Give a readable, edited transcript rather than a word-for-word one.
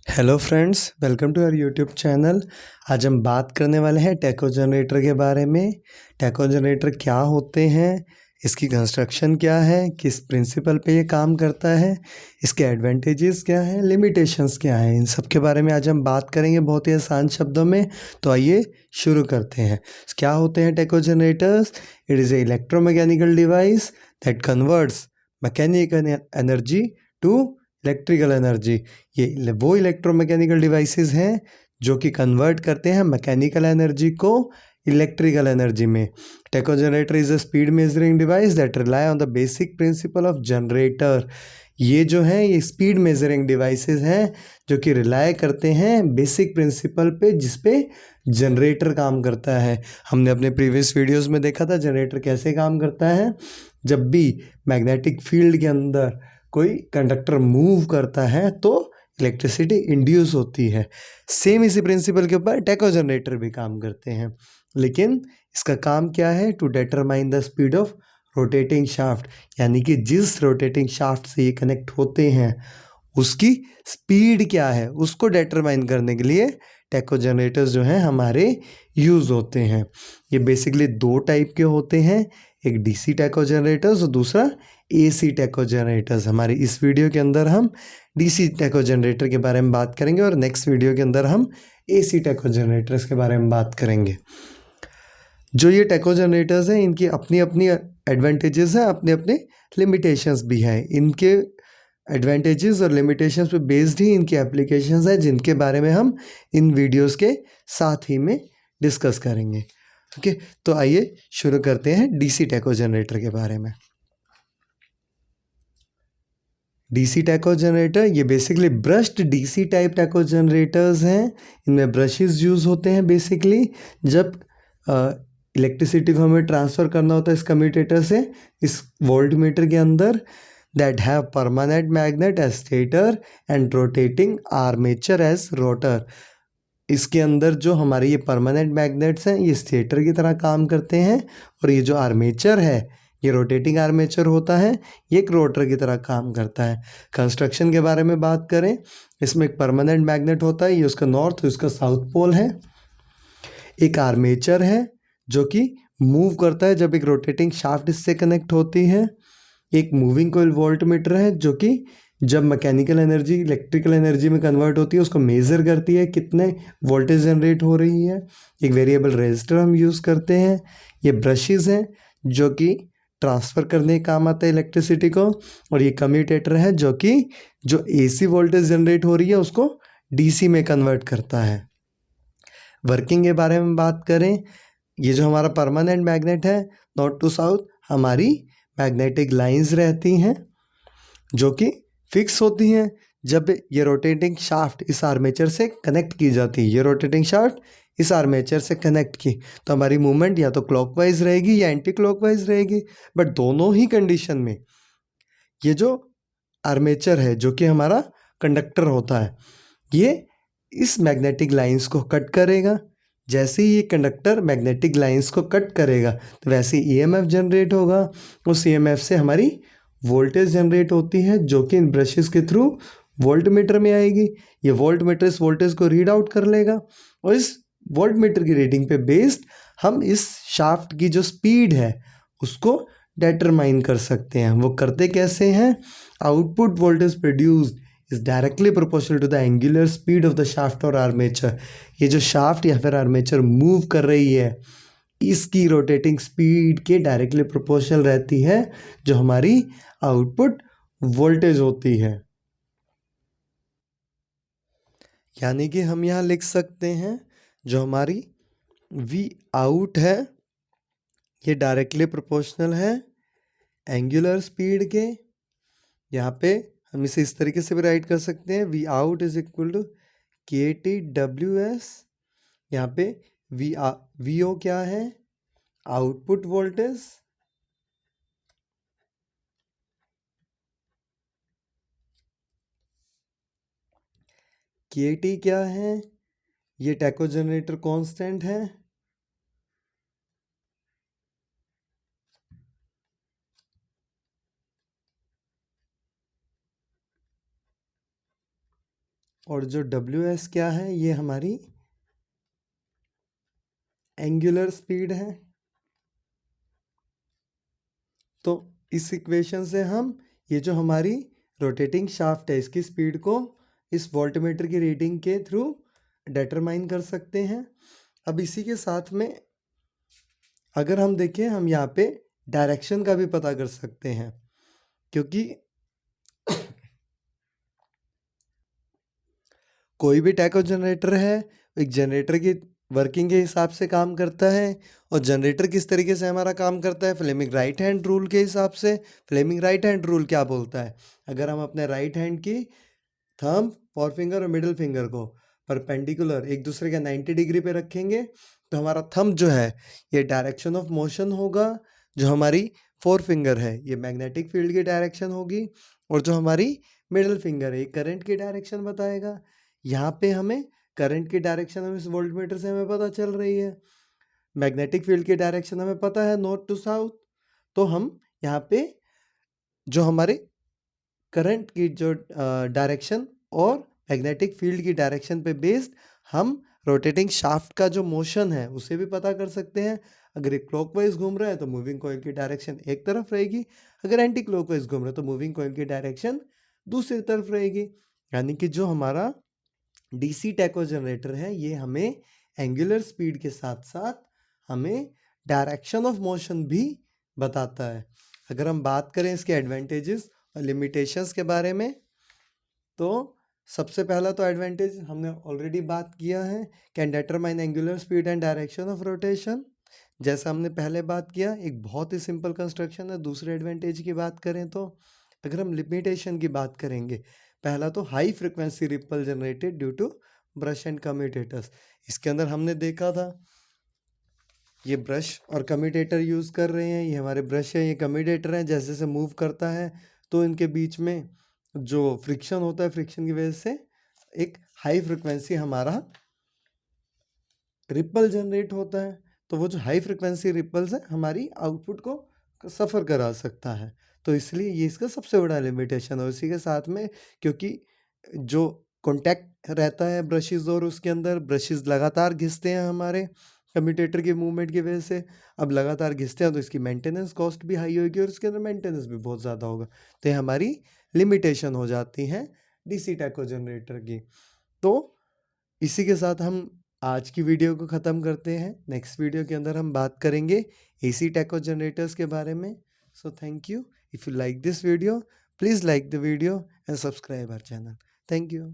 Hello friends, welcome to our YouTube channel. आज हम बात करने वाले हैं टैको जनरेटर के बारे में। टैको जनरेटर क्या होते हैं, इसकी कंस्ट्रक्शन क्या है, किस प्रिंसिपल पे ये काम करता है, इसके एडवांटेजेस क्या हैं, लिमिटेशंस क्या हैं, इन सब के बारे में आज हम बात करेंगे बहुत ही आसान शब्दों में। तो आइए शुरू करते हैं। क्या होते हैं tacho generators? It is a electromechanical device that converts mechanical energy to electrical energy. ये वो इलेक्ट्रोमैकेनिकल डिवाइसेस हैं जो कि कन्वर्ट करते हैं मैकेनिकल एनर्जी को इलेक्ट्रिकल एनर्जी में। Taco generator is a speed measuring device that rely on the basic principle of generator. ये जो है ये स्पीड मेजरिंग डिवाइसेस हैं जो कि रिलाई करते हैं बेसिक प्रिंसिपल पे जिस पे जनरेटर काम करता है। हमने अपने प्रीवियस वीडियोस में देखा था जनरेटर कैसे काम करता है। जब भी मैग्नेटिक फील्ड के अंदर कोई कंडक्टर मूव करता है तो इलेक्ट्रिसिटी इंड्यूस होती है। सेम इसी प्रिंसिपल के ऊपर टैको जनरेटर भी काम करते हैं, लेकिन इसका काम क्या है? To determine the speed of rotating shaft, यानी कि जिस रोटेटिंग शाफ्ट से ये कनेक्ट होते हैं उसकी स्पीड क्या है उसको डिटरमाइन करने के लिए टैको जनरेटर्स जो हैं हमारे यूज़ होते हैं। ये बेसिकली दो टाइप के होते हैं, एक डीसी टैको जनरेटर्स और दूसरा एसी टैको जनरेटर्स। हमारे इस वीडियो के अंदर हम डीसी टैको जनरेटर के बारे में बात करेंगे और नेक्स्ट वीडियो के अंदर हम एसी टैको जनरेटर्स के बारे में बात करेंगे। जो ये टैको जनरेटर्स हैं इनकी अपनी अपनी एडवांटेजेस हैं, अपने अपने लिमिटेशंस भी हैं। इनके एडवांटेजेस और लिमिटेशंस पे बेस्ड ही इनकी एप्लीकेशंस हैं जिनके बारे में हम इन वीडियोस के साथ ही में डिस्कस करेंगे। ओके, तो आइए शुरू करते हैं डीसी टैको जनरेटर के बारे में। डीसी टैको जनरेटर ये basically brushed DC type taco generators हैं। इनमें ब्रशेस यूज़ होते हैं बेसिकली जब इलेक्ट्रिसिटी को हमें ट्रांसफ़र करना होता है इस कम्यूटेटर से इस वोल्ट मीटर के अंदर। That have permanent magnet as stator and rotating armature as rotor. इसके अंदर जो हमारे ये परमानेंट मैग्नेट्स हैं ये स्टेटर की तरह काम करते हैं और ये जो आर्मेचर है ये रोटेटिंग आर्मेचर होता है, ये एक रोटर की तरह काम करता है। कंस्ट्रक्शन के बारे में बात करें, इसमें एक परमानेंट मैग्नेट होता है, ये उसका नॉर्थ उसका साउथ पोल है। एक आर्मेचर है जो कि मूव करता है जब एक रोटेटिंग शाफ्ट इससे कनेक्ट होती है। एक मूविंग कोइल वोल्ट मीटर है जो कि जब मैकेनिकल एनर्जी इलेक्ट्रिकल एनर्जी में कन्वर्ट होती है उसको मेज़र करती है कितने वोल्टेज जनरेट हो रही है। एक वेरिएबल रेजिस्टर हम यूज़ करते हैं। ये ब्रशेस हैं जो कि ट्रांसफ़र करने का काम आता है इलेक्ट्रिसिटी को, और ये कम्यूटेटर है जो कि जो एसी वोल्टेज जनरेट हो रही है उसको डीसी में कन्वर्ट करता है। वर्किंग के बारे में बात करें, ये जो हमारा परमानेंट मैग्नेट है नॉर्थ टू साउथ हमारी मैग्नेटिक लाइंस रहती हैं जो कि फिक्स होती हैं जब ये रोटेटिंग शाफ्ट इस आर्मेचर से कनेक्ट की जाती है। ये रोटेटिंग शाफ्ट इस आर्मेचर से कनेक्ट की तो हमारी मूवमेंट या तो क्लॉकवाइज रहेगी या एंटी क्लॉकवाइज रहेगी। बट दोनों ही कंडीशन में ये जो आर्मेचर है जो कि हमारा कंडक्टर होता है ये इस मैग्नेटिक लाइंस को कट करेगा। जैसे ही ये कंडक्टर मैग्नेटिक लाइंस को कट करेगा तो वैसे ईएमएफ जनरेट होगा। उस ईएमएफ से हमारी वोल्टेज जनरेट होती है जो कि इन ब्रशेस के थ्रू वोल्ट मीटर में आएगी। ये वोल्ट मीटर इस वोल्टेज को रीड आउट कर लेगा और इस वोल्ट मीटर की रीडिंग पे बेस्ड हम इस शाफ्ट की जो स्पीड है उसको डिटरमाइन कर सकते हैं। वो करते कैसे हैं? Output voltage produced is directly proportional to the angular speed of the shaft और आर्मेचर। ये जो शाफ्ट या फिर आर्मेचर मूव कर रही है इसकी रोटेटिंग स्पीड के डायरेक्टली प्रोपोर्शनल रहती है जो हमारी आउटपुट वोल्टेज होती है। यानी कि हम यहाँ लिख सकते हैं जो हमारी वी आउट है ये डायरेक्टली प्रोपोर्शनल है एंगुलर स्पीड के। यहाँ पे हम इसे इस तरीके से भी राइट कर सकते हैं, V out is equal to K T W S. यहाँ पे वी ओ क्या है? Output voltage. के टी क्या है? ये टैको जनरेटर कांस्टेंट है। और जो डब्ल्यू एस क्या है, ये हमारी एंगुलर स्पीड है। तो इस इक्वेशन से हम ये जो हमारी रोटेटिंग शाफ्ट है इसकी स्पीड को इस वोल्टमीटर की रीडिंग के थ्रू डिटरमाइन कर सकते हैं। अब इसी के साथ में अगर हम देखें, हम यहाँ पे डायरेक्शन का भी पता कर सकते हैं, क्योंकि कोई भी टैको जनरेटर है एक जनरेटर की वर्किंग के हिसाब से काम करता है। और जनरेटर किस तरीके से हमारा काम करता है, फ्लेमिंग राइट हैंड रूल के हिसाब से। फ्लेमिंग राइट हैंड रूल क्या बोलता है, अगर हम अपने राइट हैंड की थंब, फोरफिंगर और मिडिल फिंगर को परपेंडिकुलर एक दूसरे के 90 डिग्री पे रखेंगे तो हमारा थंब जो है ये डायरेक्शन ऑफ मोशन होगा। जो हमारी फोर फिंगर है ये मैग्नेटिक फील्ड की डायरेक्शन होगी, और जो हमारी मिडिल फिंगर है ये करंट की डायरेक्शन बताएगा। यहाँ पे हमें करंट की डायरेक्शन हमें इस वोल्टमीटर से हमें पता चल रही है। मैग्नेटिक फील्ड की डायरेक्शन हमें पता है नॉर्थ टू साउथ। तो हम यहाँ पे जो हमारे करंट की जो डायरेक्शन और मैग्नेटिक फील्ड की डायरेक्शन पे बेस्ड हम रोटेटिंग शाफ्ट का जो मोशन है उसे भी पता कर सकते हैं। अगर ये क्लॉकवाइज घूम रहा है तो मूविंग कॉइल की डायरेक्शन एक तरफ रहेगी, अगर एंटी क्लॉकवाइज घूम रहा है तो मूविंग कॉइल की डायरेक्शन दूसरी तरफ रहेगी। यानी कि जो हमारा डीसी टैको जनरेटर है ये हमें एंगुलर स्पीड के साथ साथ हमें डायरेक्शन ऑफ मोशन भी बताता है। अगर हम बात करें इसके एडवांटेजेस और लिमिटेशंस के बारे में, तो सबसे पहला तो एडवांटेज हमने ऑलरेडी बात किया है, can determine angular speed and direction of rotation. जैसा हमने पहले बात किया, एक बहुत ही सिंपल कंस्ट्रक्शन है। दूसरे एडवांटेज की बात करें तो अगर हम लिमिटेशन की बात करेंगे, पहला तो high frequency ripple generated due to brush and commutators. इसके अंदर हमने देखा था ये ब्रश और कम्यूटेटर यूज़ कर रहे हैं, ये हमारे ब्रश है, ये कम्यूटेटर है। जैसे जैसे मूव करता है तो इनके बीच में जो फ्रिक्शन होता है, फ्रिक्शन की वजह से एक हाई फ्रिक्वेंसी हमारा रिपल जनरेट होता है। तो वो जो हाई फ्रिक्वेंसी रिपल्स है हमारी आउटपुट को सफ़र करा सकता है। तो इसलिए ये इसका सबसे बड़ा लिमिटेशन है। उसी के साथ में क्योंकि जो कॉन्टैक्ट रहता है ब्रशेज़ और उसके अंदर ब्रशेज़ लगातार घिसते हैं हमारे कम्यूटेटर के मूवमेंट की वजह से। अब लगातार घिसते हैं तो इसकी मेंटेनेंस कॉस्ट भी हाई होगी और इसके अंदर मेंटेनेंस भी बहुत ज़्यादा होगा। तो ये हमारी लिमिटेशन हो जाती हैं डीसी टैको जनरेटर की। तो इसी के साथ हम आज की वीडियो को ख़त्म करते हैं। नेक्स्ट वीडियो के अंदर हम बात करेंगे एसी टैको जनरेटर्स के बारे में। So thank you. If you like this video, please like the video and subscribe our channel. Thank you.